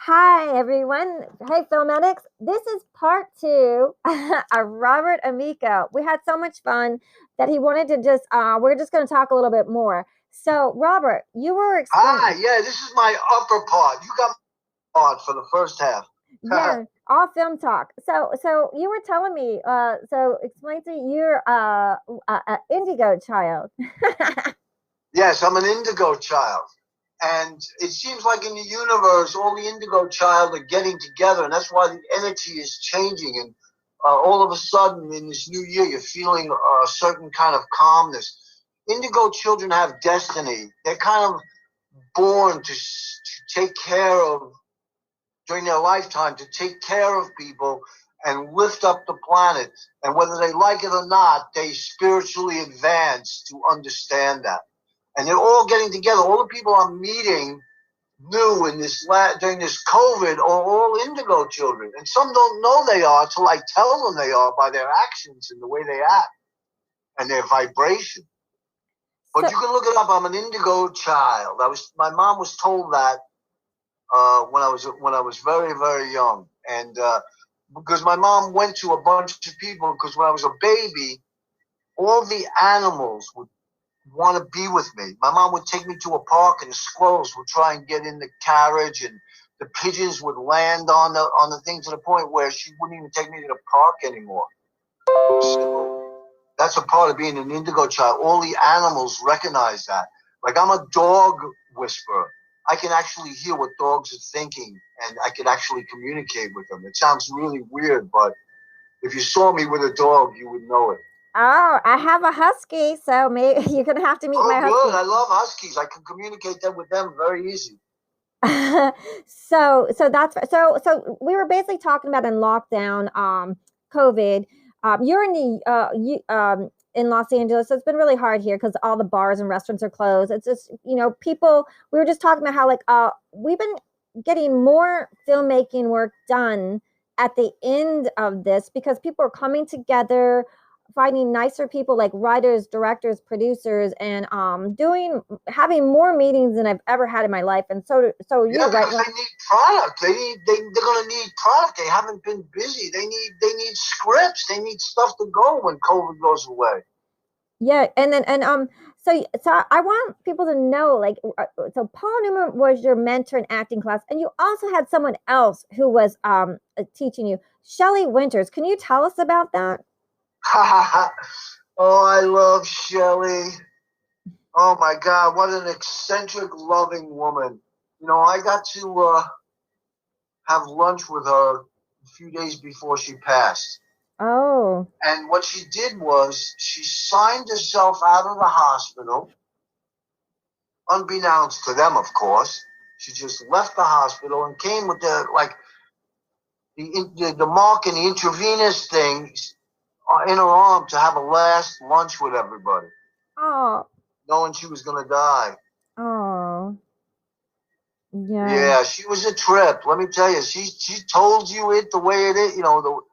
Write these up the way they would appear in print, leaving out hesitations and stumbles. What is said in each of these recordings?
Hi, everyone. Hey, Filmedics. This is part two of Robert Amico. We had so much fun that he wanted to we're just going to talk a little bit more. So, Robert, you were Hi, explaining, yeah, this is my upper part. You got my part for the first half. yeah, all film talk. So you were telling me, so explain to me, you're a indigo child. Yes, I'm an indigo child. And it seems like in the universe, all the indigo child are getting together, and that's why the energy is changing. And all of a sudden, in this new year, you're feeling a certain kind of calmness. Indigo children have destiny. They're kind of born to take care of during their lifetime to take care of people and lift up the planet. And whether they like it or not, they spiritually advance to understand that. And they're all getting together. All the people I'm meeting new in during this COVID are all indigo children. And some don't know they are till I tell them they are by their actions and the way they act and their vibration. But So, you can look it up. I'm an indigo child. My mom was told that when I was very young, and because my mom went to a bunch of people. Because when I was a baby, all the animals would want to be with me. My mom would take me to a park, and the squirrels would try and get in the carriage, and the pigeons would land on the thing to the point where she wouldn't even take me to the park anymore. So that's a part of being an indigo child. All the animals recognize that. Like I'm a dog whisperer. I can actually hear what dogs are thinking, and I can actually communicate with them. It sounds really weird, but if you saw me with a dog, you would know it. oh, I have a husky, so maybe you're going to have to meet Oh, my good. husky. I love huskies. I can communicate them with them very easy. So we were basically talking about in lockdown, COVID. You're in in Los Angeles, so it's been really hard here because all the bars and restaurants are closed. It's just people. We were just talking about how we've been getting more filmmaking work done at the end of this because people are coming together, finding nicer people like writers, directors, producers, and doing having more meetings than I've ever had in my life. And so Yeah, you right. because they need product. They're gonna need product. They haven't been busy. They need scripts. They need stuff to go when COVID goes away. Yeah, and then I want people to know, like, so Paul Newman was your mentor in acting class, and you also had someone else who was teaching you, Shelly Winters. Can you tell us about that? Oh, I love Shelly. Oh my God, what an eccentric, loving woman. I got to have lunch with her a few days before she passed. Oh, And what she did was she signed herself out of the hospital, unbeknownst to them, of course. She just left the hospital and came with the mark and the intravenous thing in her arm to have a last lunch with everybody, oh, knowing she was going to die. oh, yeah, Yeah, she was a trip. Let me tell you, she told you it the way it is.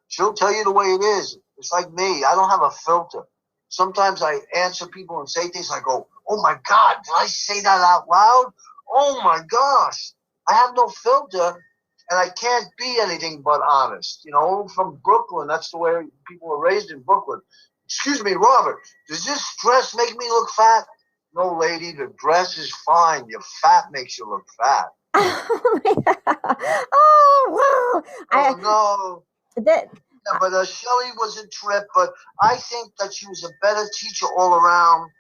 She'll tell you the way it is. It's like me. I don't have a filter. Sometimes I answer people and say things. I go, "Oh my God, did I say that out loud? Oh my gosh, I have no filter, and I can't be anything but honest." From Brooklyn. That's the way people are raised in Brooklyn. Excuse me, Robert. Does this dress make me look fat? No, lady. The dress is fine. Your fat makes you look fat. oh, my God. Oh, wow, Oh no. that Yeah, but Shelly was a trip, but I think that she was a better teacher all around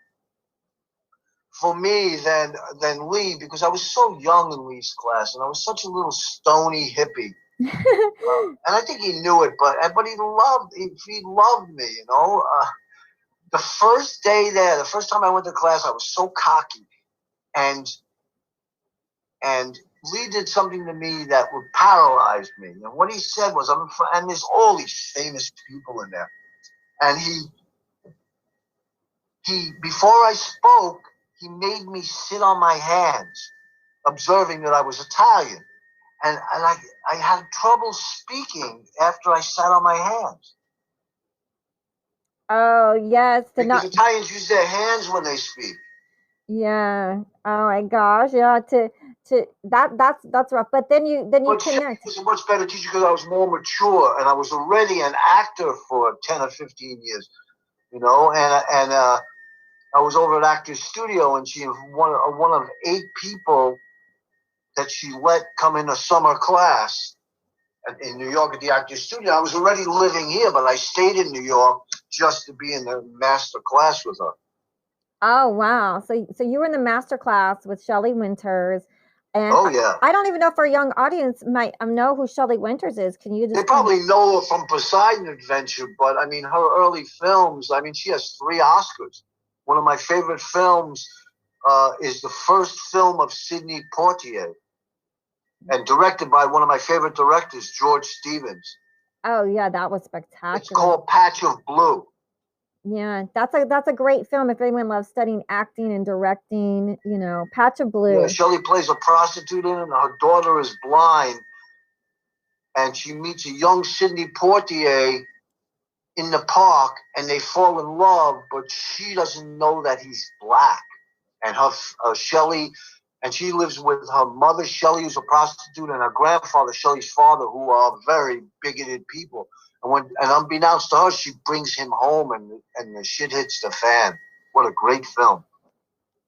for me than Lee because I was so young in Lee's class and I was such a little stony hippie. And I think he knew it, but he loved me. The first day there, the first time I went to class, I was so cocky, and and Lee did something to me that would paralyze me. And what he said was, and there's all these famous people in there, and he before I spoke, he made me sit on my hands, observing that I was Italian, and I had trouble speaking after I sat on my hands oh yes, to because not. Italians use their hands when they speak. Yeah. Oh my gosh. Yeah. to that's rough. But then you But Shelly connect. was a much better teacher because I was more mature and I was already an actor for 10 or 15 years, and I was over at Actors Studio, and she was one of 8 people that she let come in a summer class in New York at the Actors Studio. I was already living here, but I stayed in New York just to be in the master class with her. Oh wow! So you were in the master class with Shelly Winters, and Oh yeah, I don't even know if our young audience might know who Shelly Winters is. Can you just? they probably know her from Poseidon Adventure, but I mean her early films. I mean she has 3 Oscars. One of my favorite films is the first film of Sidney Poitier, and directed by one of my favorite directors, George Stevens. Oh yeah, that was spectacular. It's called Patch of Blue. Yeah, that's a great film if anyone loves studying acting and directing. Patch of Blue. Yeah, Shelly plays a prostitute in it, and her daughter is blind, and she meets a young Sidney Poitier in the park, and they fall in love, but she doesn't know that he's black. And Shelly, and she lives with her mother, Shelly, who's a prostitute, and her grandfather, Shelly's father, who are very bigoted people. And unbeknownst to her, she brings him home, and the shit hits the fan. What a great film!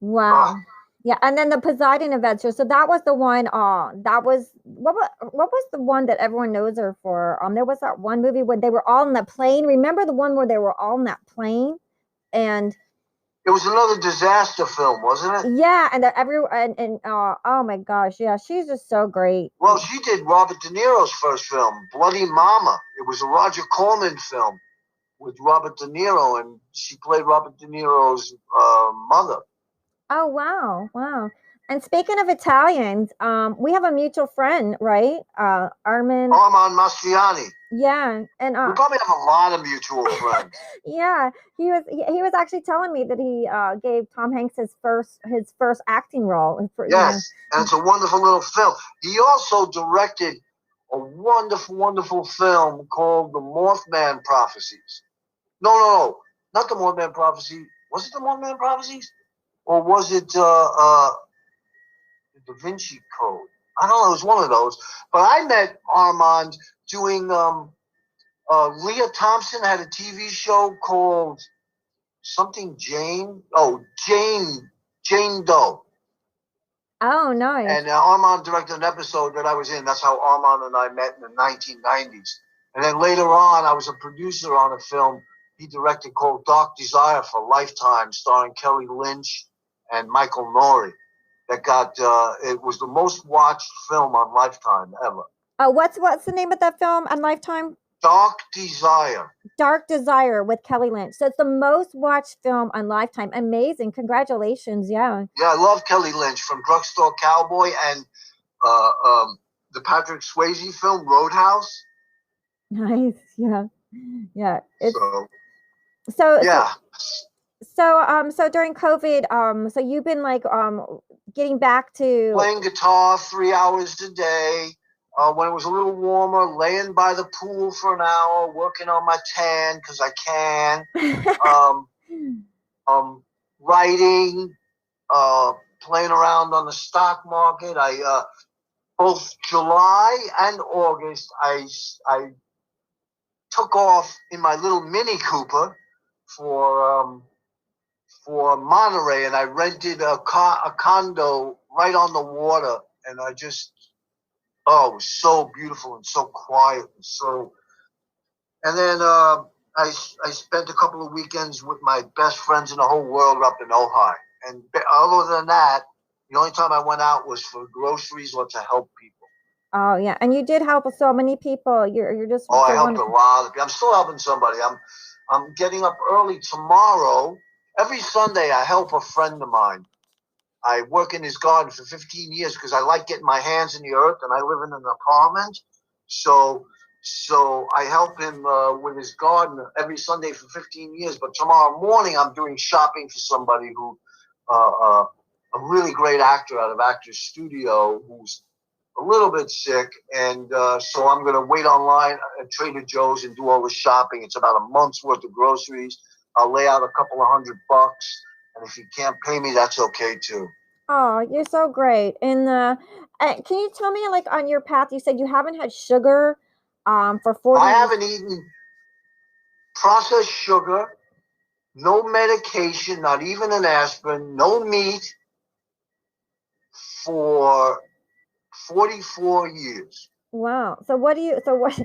Wow. Yeah, and then the Poseidon Adventure. So that was the one. That was what was the one that everyone knows her for? There was that one movie where they were all in the plane. Remember the one where they were all in that plane, and it was another disaster film, wasn't it? Yeah, and oh my gosh, yeah, she's just so great. Well, she did Robert De Niro's first film, Bloody Mama. It was a Roger Corman film with Robert De Niro, and she played Robert De Niro's mother. Oh wow, wow. And speaking of Italians, we have a mutual friend, right? Armand Mastriani. Yeah, and we probably have a lot of mutual friends. Yeah, he was actually telling me that he gave Tom Hanks his first acting role. Yes, and it's a wonderful little film. He also directed a wonderful film called The Mothman Prophecies. No, not The Mothman Prophecy. Was it The Mothman Prophecies? Or was it the Da Vinci Code? I don't know. It was one of those. But I met Armand doing. Leah Thompson had a TV show called something Jane. Oh, Jane Doe. Oh, nice. And Armand directed an episode that I was in. That's how Armand and I met in the 1990s. And then later on, I was a producer on a film he directed called Dark Desire for Lifetime, starring Kelly Lynch and Michael Nouri. That it was the most watched film on Lifetime ever. Oh, what's the name of that film on Lifetime? Dark Desire. Dark Desire with Kelly Lynch. So it's the most watched film on Lifetime. Amazing. Congratulations. Yeah. Yeah, I love Kelly Lynch from Drugstore Cowboy and the Patrick Swayze film Roadhouse. Nice. Yeah. Yeah. So yeah. So during COVID, so you've been like getting back to playing guitar 3 hours a day. When it was a little warmer, laying by the pool for an hour, working on my tan because I can. Writing, playing around on the stock market. Both July and August, I took off in my little Mini Cooper for Monterey, and I rented a condo right on the water, and it was so beautiful and so quiet and then I spent a couple of weekends with my best friends in the whole world up in Ojai. And other than that, the only time I went out was for groceries or to help people. Oh yeah, and you did help so many people. You're just I helped a lot of people. I'm still helping somebody. I'm getting up early tomorrow. Every Sunday I help a friend of mine. I work in his garden for 15 years because I like getting my hands in the earth, and I live in an apartment. So I help him with his garden every Sunday for 15 years. But tomorrow morning I'm doing shopping for somebody who, a really great actor out of Actors Studio who's a little bit sick. And so I'm going to wait online at Trader Joe's and do all the shopping. It's about a month's worth of groceries. I'll lay out a couple of $100. And if you can't pay me, that's okay too. Oh, you're so great. And can you tell me, like, on your path, you said you haven't had sugar for 40 I years. haven't eaten processed sugar, no medication, not even an aspirin, no meat for 44 years. Wow. So what do you what do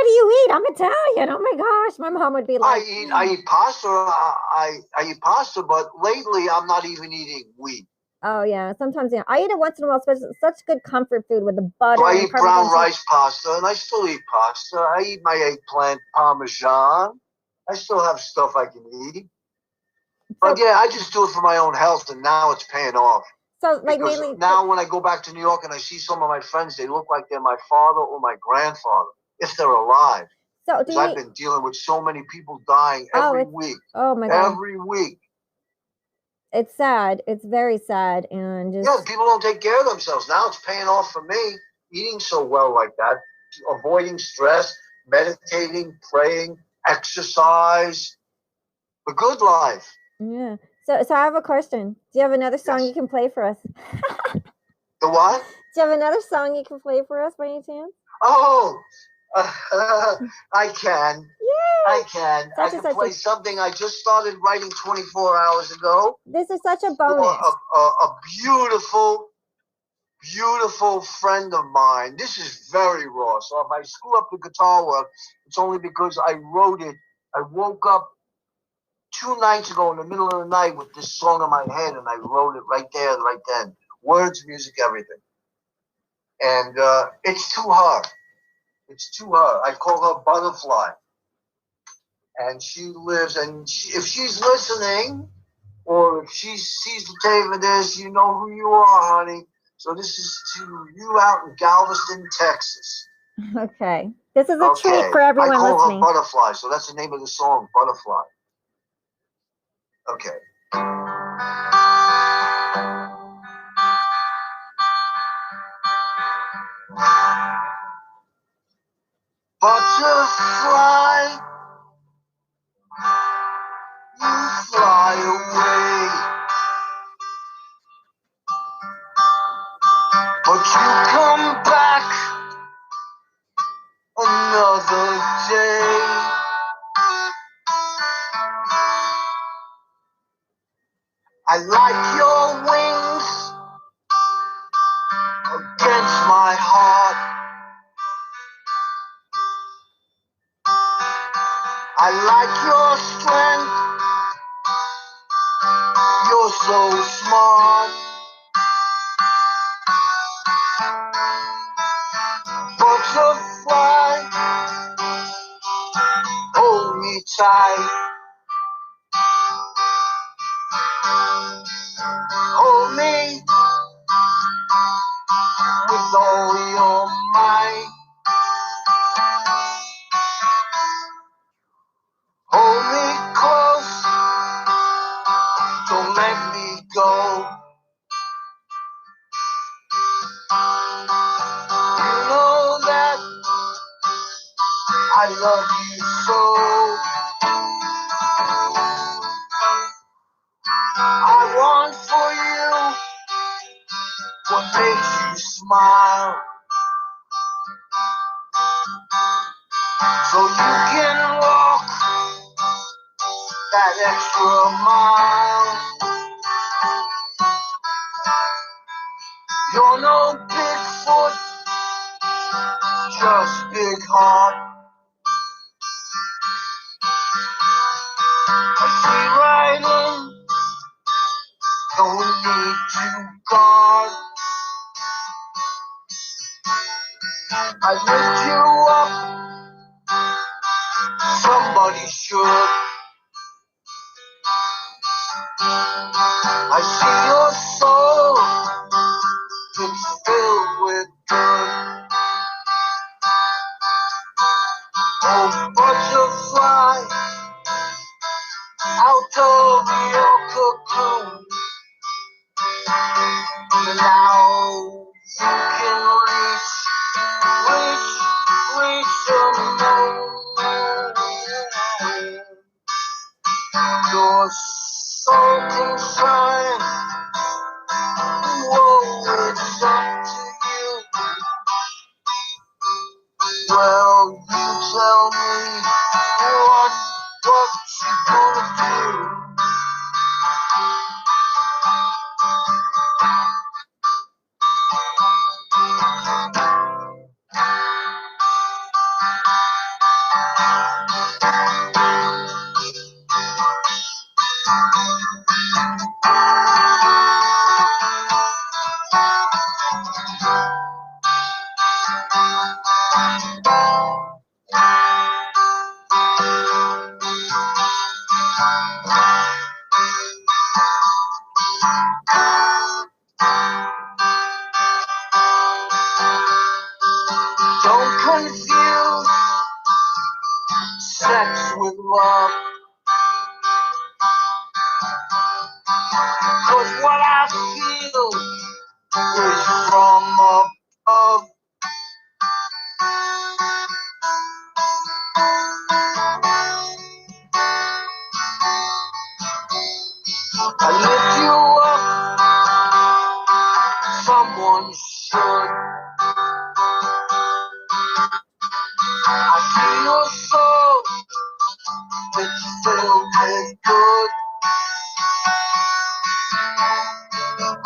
you eat? I'm Italian. Oh my gosh. My mom would be like, I eat pasta. I eat pasta, but lately I'm not even eating wheat. oh yeah. Sometimes yeah. I eat it once in a while, especially such good comfort food with the So butter I and eat Parmesan brown cheese. rice pasta, and I still eat pasta. I eat my eggplant parmesan. I still have stuff I can eat. But So yeah, I just do it for my own health, and now it's paying off. so like Because mainly now when I go back to New York and I see some of my friends, they look like they're my father or my grandfather, if they're alive. so do Because you I've been dealing with so many people dying oh every it's week. oh my god. Every week. It's sad. It's very sad and Yeah, just people don't take care of themselves. Now it's paying off for me, eating so well like that, avoiding stress, meditating, praying, exercise, the good life. yeah. So I have a question. Do you have another song you Yes. can play for us? The what? Do you have another song you can play for us by any chance? Oh, I can. I Yay! can. I Such and can such a play something I just started writing 24 hours ago this is such a for bonus. a beautiful, beautiful friend of mine. This is very raw. So if I screw up the guitar work, it's only because I wrote it. I woke up 2 nights ago in the middle of the night with this song in my head, and I wrote it right there, right then. Words, music, everything. And it's to her. It's to her. I call her Butterfly. And she lives, and if she's listening, or if she sees the tape of this, you know who you are, honey. So this is to you out in Galveston, Texas. Okay. This is a treat Okay. for I everyone call her listening. Butterfly, so that's the name of the song, Butterfly. Okay. Butterfly, you fly away, but you come back another day. I like your wings against my heart. I like your strength, you're so smart. Butterfly, hold me tight. Hold me with all your might. Hold me close, don't let me go. You know that I love you so. I want for you what makes you smile, so you can walk that extra mile. You're no Bigfoot, just big heart. A free riding, don't need to guard. I lift you up, somebody should. I see your soul, it's filled with good. Oh, butterfly, out of your cocoon. Now you can reach the moon. Your soul can shine Well, you tell me what you gonna do? Don't confuse sex with love, 'cause what I feel is from above. I lift you up, someone should. I see your soul, it's filled with good.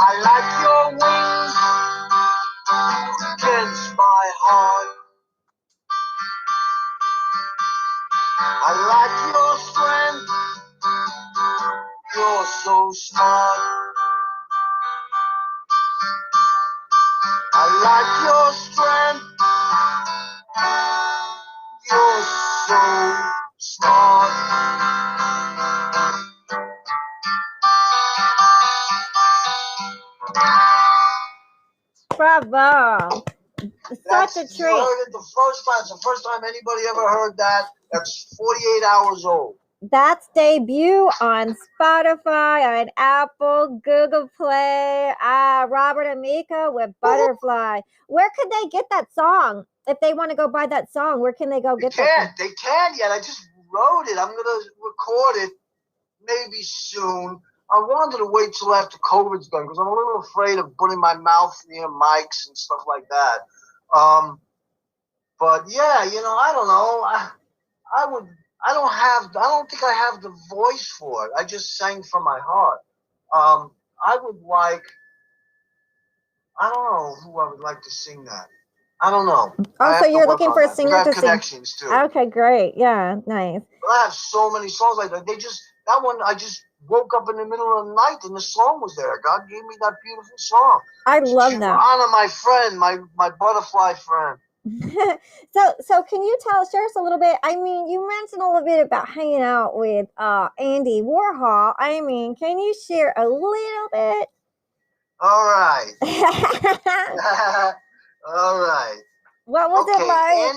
I like your wings against my heart. I like your strength, you're so smart. I like your strength, you're so smart. Bravo. Such a You treat. heard it the first time. It's the first time anybody ever heard that. That's 48 hours old. That's debut on Spotify, on Apple, Google Play. Robert Amico with Butterfly. Where could they get that song? If they want to go buy that song, where can they go get that? They can't yet. I just wrote it. I'm gonna record it maybe soon. I wanted to wait till after COVID's done because I'm a little afraid of putting my mouth near mics and stuff like that. But yeah, I don't know. I don't think I have the voice for it. I just sang from my heart. I would like, I don't know who I would like to sing that. I don't know. Oh, so you're looking for a singer to sing? Connections too. Okay, great. Yeah, nice. But I have so many songs like that. That one, I just woke up in the middle of the night and the song was there. God gave me that beautiful song. I love that. Honor my friend, my butterfly friend. So can you share us a little bit? I mean, you mentioned a little bit about hanging out with Andy Warhol. I mean, can you share a little bit? All right. All right. What was it like?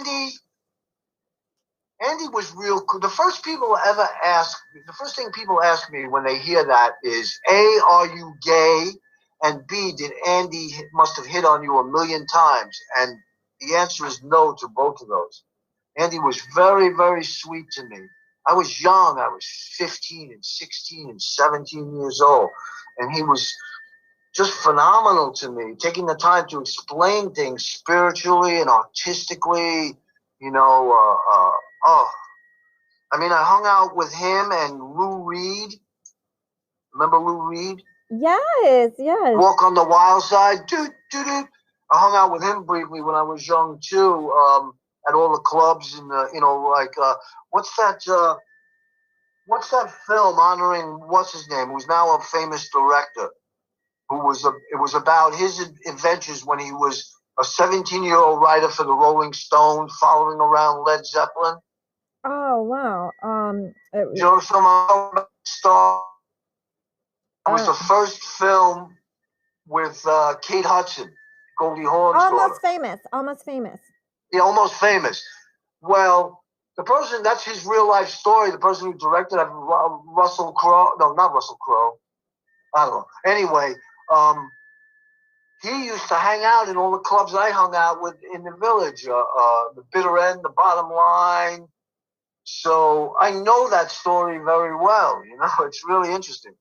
Andy was real cool. The first thing people ask me when they hear that is, A, are you gay? And B, did Andy must have hit on you a million times? And the answer is no to both of those. Andy was very, very sweet to me. I was young. I was 15 and 16 and 17 years old. And he was just phenomenal to me, taking the time to explain things spiritually and artistically, I mean, I hung out with him and Lou Reed. Remember Lou Reed? Yes. Walk on the Wild Side. Doot, doot, doot. I hung out with him briefly when I was young too, at all the clubs and what's that film honoring what's his name, who's now a famous director, it was about his adventures when he was a 17-year-old writer for the Rolling Stones, following around Led Zeppelin. Oh wow! Joe Star. It was the first film with Kate Hudson, Goldie Hawn's daughter. Almost famous. Yeah, Almost Famous. Well, the person, that's his real life story. The person who directed it, Russell Crowe. No, not Russell Crowe. I don't know. Anyway, he used to hang out in all the clubs I hung out with in the village. The Bitter End, the Bottom Line. So I know that story very well. It's really interesting.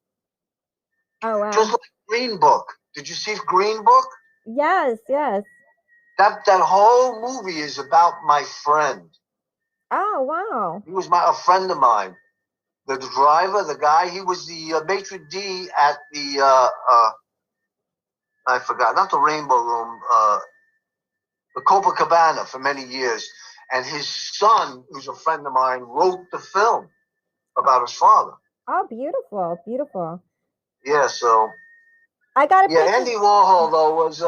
Oh wow! Just like Green Book. Did you see Green Book? Yes. That whole movie is about my friend. Oh, wow. He was a friend of mine. The driver, the guy, he was the maitre d' at the I forgot, not the Rainbow Room, the Copacabana for many years. And his son, who's a friend of mine, wrote the film about his father. Oh, beautiful, beautiful. Yeah, so I got a picture. Andy Warhol though was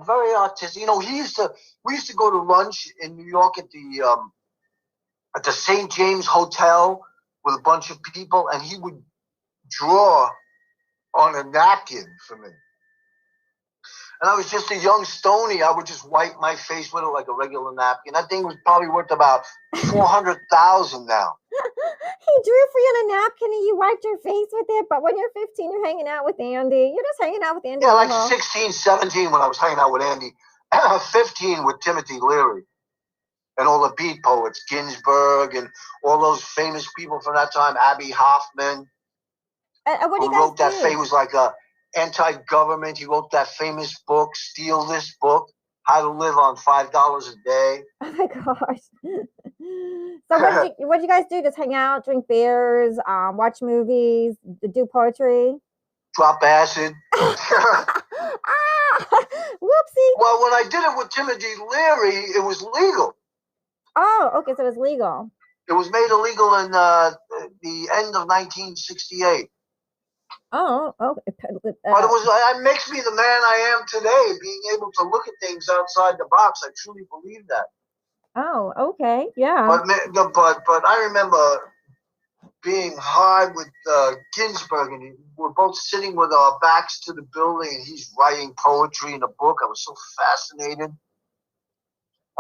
very artistic. You know, we used to go to lunch in New York at the St. James Hotel with a bunch of people, and he would draw on a napkin for me. And I was just a young stony. I would just wipe my face with it like a regular napkin. That thing was probably worth about $400,000 now. He drew for you on a napkin and you wiped your face with it. But when you're 15, you're hanging out with Andy. You're just hanging out with Andy. Yeah, like 16, 17 when I was hanging out with Andy. 15 with Timothy Leary. And all the beat poets, Ginsberg, and all those famous people from that time, Abby Hoffman, what who wrote that famous, like, anti-government. He wrote that famous book, Steal This Book, How to Live on $5 a Day. Oh my gosh. So what did you guys do? Just hang out, drink beers, watch movies, do poetry? Drop acid. Whoopsie. Well, when I did it with Timothy Leary, it was legal. Oh, okay, so it was legal. It was made illegal in the end of 1968. Oh, okay. But it makes me the man I am today, being able to look at things outside the box. I truly believe that. Oh, okay, yeah. But I remember being high with Ginsberg, and we're both sitting with our backs to the building, and he's writing poetry in a book. I was so fascinated.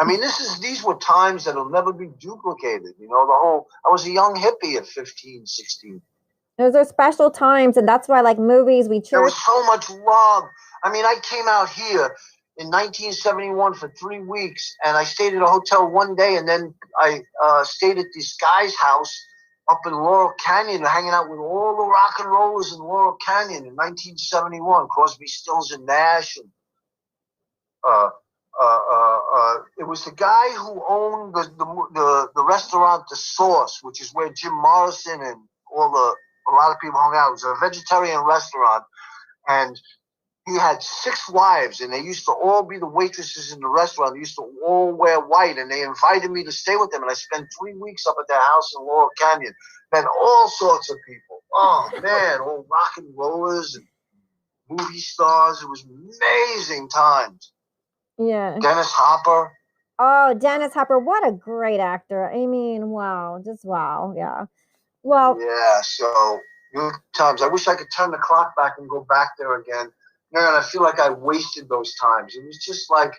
I mean, these were times that'll never be duplicated. You know, I was a young hippie at 15, 16. Those are special times, and that's why, like movies, we cherish. There was so much love. I mean, I came out here in 1971 for 3 weeks, and I stayed at a hotel one day, and then I stayed at this guy's house up in Laurel Canyon, hanging out with all the rock and rollers in Laurel Canyon in 1971. Crosby, Stills, and Nash, and it was the guy who owned the restaurant, The Source, which is where Jim Morrison and a lot of people hung out. It was a vegetarian restaurant, and he had 6 wives, and they used to all be the waitresses in the restaurant. They used to all wear white, and they invited me to stay with them, and I spent 3 weeks up at their house in Laurel Canyon. Met all sorts of people. Oh, man, all rock and rollers and movie stars. It was amazing times. Yeah. Dennis Hopper. Oh, Dennis Hopper, what a great actor. I mean, wow, just wow, yeah. Well, yeah, so good times. I wish I could turn the clock back and go back there again. Man, I feel like I wasted those times. It was just like,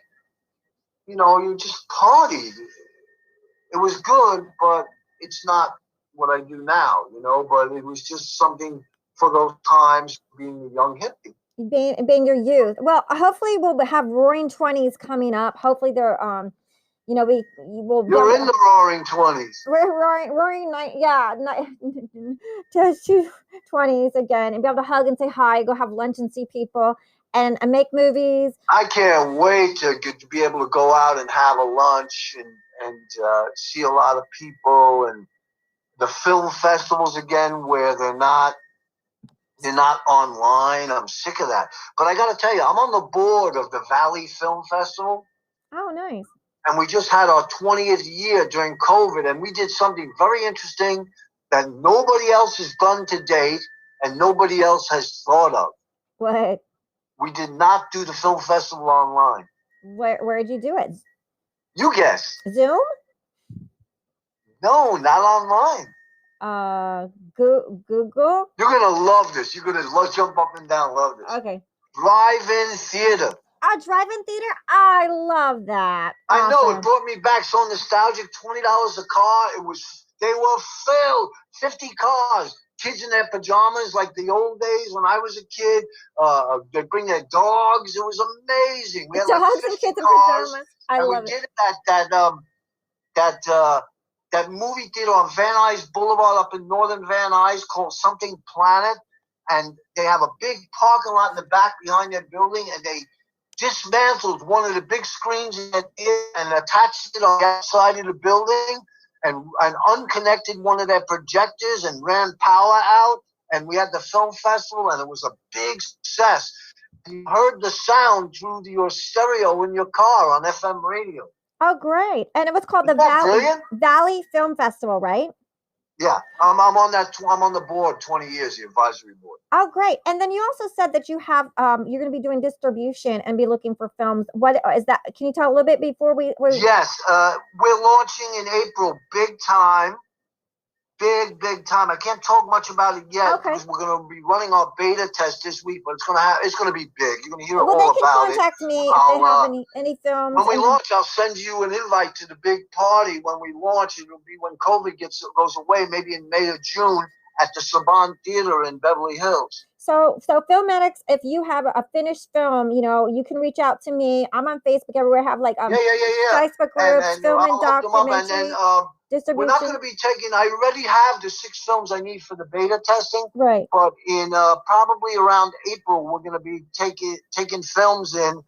you know, you just partied. It was good, but it's not what I do now, you know, but it was just something for those times, being a young hippie. Being your youth. Well, hopefully we'll have Roaring 20s coming up. Hopefully they're you know, we will. You're in the Roaring 20s. We're roaring night, yeah, to 20s again, and be able to hug and say hi, go have lunch and see people, and make movies. I can't wait to be able to go out and have a lunch and see a lot of people, and the film festivals again where they're not online. I'm sick of that. But I got to tell you, I'm on the board of the Valley Film Festival. Oh, nice. And we just had our 20th year during COVID, and we did something very interesting that nobody else has done to date and nobody else has thought of. What? We did not do the film festival online. Where did you do it? You guess. Zoom? No, not online. Google? You're going to love this. You're going to jump up and down, love this. Okay. Drive-in theater. A drive-in theater? I love that. Awesome. I know, it brought me back so nostalgic. $20 a car. They were filled. 50 cars. Kids in their pajamas like the old days when I was a kid. They bring their dogs. It was amazing. We had dogs like 50 and kids cars. in pajamas. I love it. We did that movie theater on Van Nuys Boulevard up in northern Van Nuys called Something Planet. And they have a big parking lot in the back behind their building, and they dismantled one of the big screens and attached it on the outside of the building and unconnected one of their projectors and ran power out. And we had the film festival, and it was a big success. You heard the sound through your stereo in your car on FM radio. Oh, great. And it was called the Valley Film Festival, right? Yeah, I'm on that. I'm on the board, 20 years, the advisory board. Oh, great. And then you also said that you have, you're going to be doing distribution and be looking for films. What is that? Can you tell a little bit before we Yes, we're launching in April, big time. Big time. I can't talk much about it yet because we're going to be running our beta test this week, but it's going to be big. You're going to hear all about it. Well, they can contact me if they have any films. When we launch, I'll send you an invite to the big party when we launch. It'll be when COVID goes away, maybe in May or June at the Saban Theater in Beverly Hills. So Filmatics, if you have a finished film, you can reach out to me. I'm on Facebook everywhere. I have Facebook groups, film and documentary. We're not going to be taking. I already have the 6 films I need for the beta testing. Right. But in probably around April, we're going to be taking films in,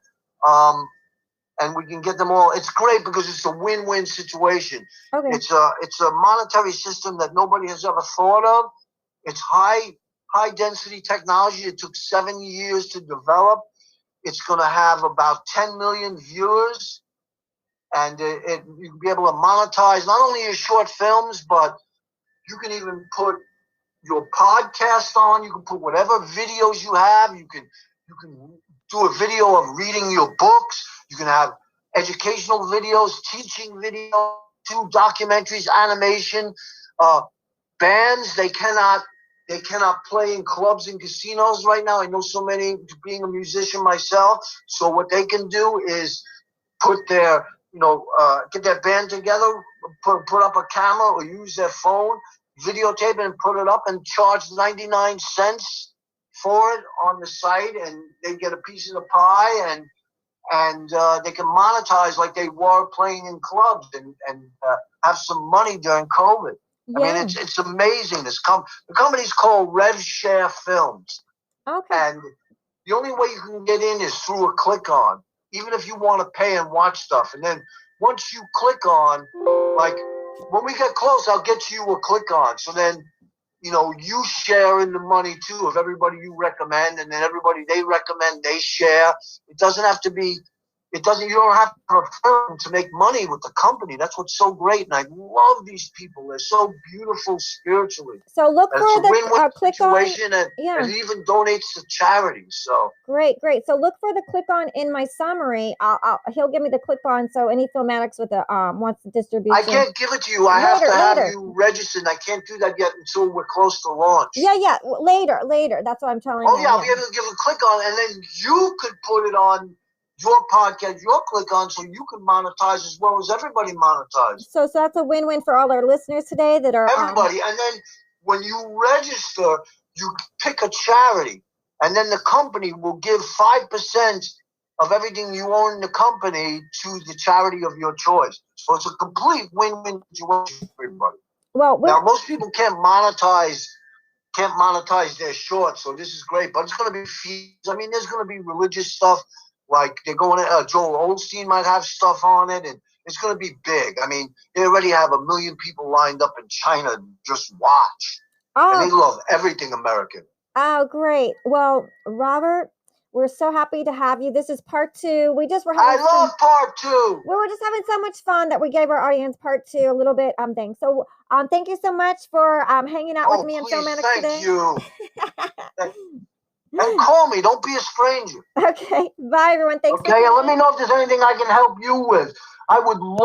and we can get them all. It's great because it's a win-win situation. Okay. It's a monetary system that nobody has ever thought of. It's high density technology. It took 7 years to develop. It's going to have about 10 million viewers. And you can be able to monetize not only your short films, but you can even put your podcast on. You can put whatever videos you have. You can do a video of reading your books. You can have educational videos, teaching videos, do documentaries, animation. Bands, they cannot play in clubs and casinos right now. I know so many, being a musician myself. So what they can do is put their get their band together, put up a camera or use their phone, videotape it and put it up and charge 99 cents for it on the site, and they get a piece of the pie, and they can monetize like they were playing in clubs and have some money during COVID. Yeah. I mean, it's amazing. The company's called Rev Share Films. Okay. And the only way you can get in is through a click-on. Even if you want to pay and watch stuff. And then once you click on, like when we get close, I'll get you a click on. So then, you share in the money too of everybody you recommend, and then everybody they recommend, they share. It doesn't have to be, you don't have to prefer to make money with the company. That's what's so great. And I love these people. They're so beautiful spiritually. So look for the click situation, and it even donates to charities. So great. So look for the click on in my summary. He'll give me the click on. So any Filmatics with the wants the distribution. I can't give it to you. I have to have you registered. I can't do that yet until we're close to launch. Yeah. Later. That's what I'm telling you. Oh yeah, I'll be able to give a click on, and then you could put it on your podcast, your click on, so you can monetize as well as everybody monetizes. So that's a win-win for all our listeners today that are everybody. And then when you register, you pick a charity, and then the company will give 5% of everything you own in the company to the charity of your choice. So it's a complete win-win situation for everybody. Well, now most people can't monetize their shorts, so this is great. But it's going to be fees. I mean, there's going to be religious stuff. Like they're going to, Joel Osteen might have stuff on it, and it's going to be big. I mean, they already have 1 million people lined up in China to just watch. And they love everything American. Oh, great. Well, Robert, we're so happy to have you. This is part 2. I love part 2. We were just having so much fun that we gave our audience part 2 a little bit thing. So thank you so much for hanging out with me in Filmatics today. Thank you. And call me. Don't be a stranger. Okay. Bye, everyone. Thanks. Okay, and let me know if there's anything I can help you with. I would love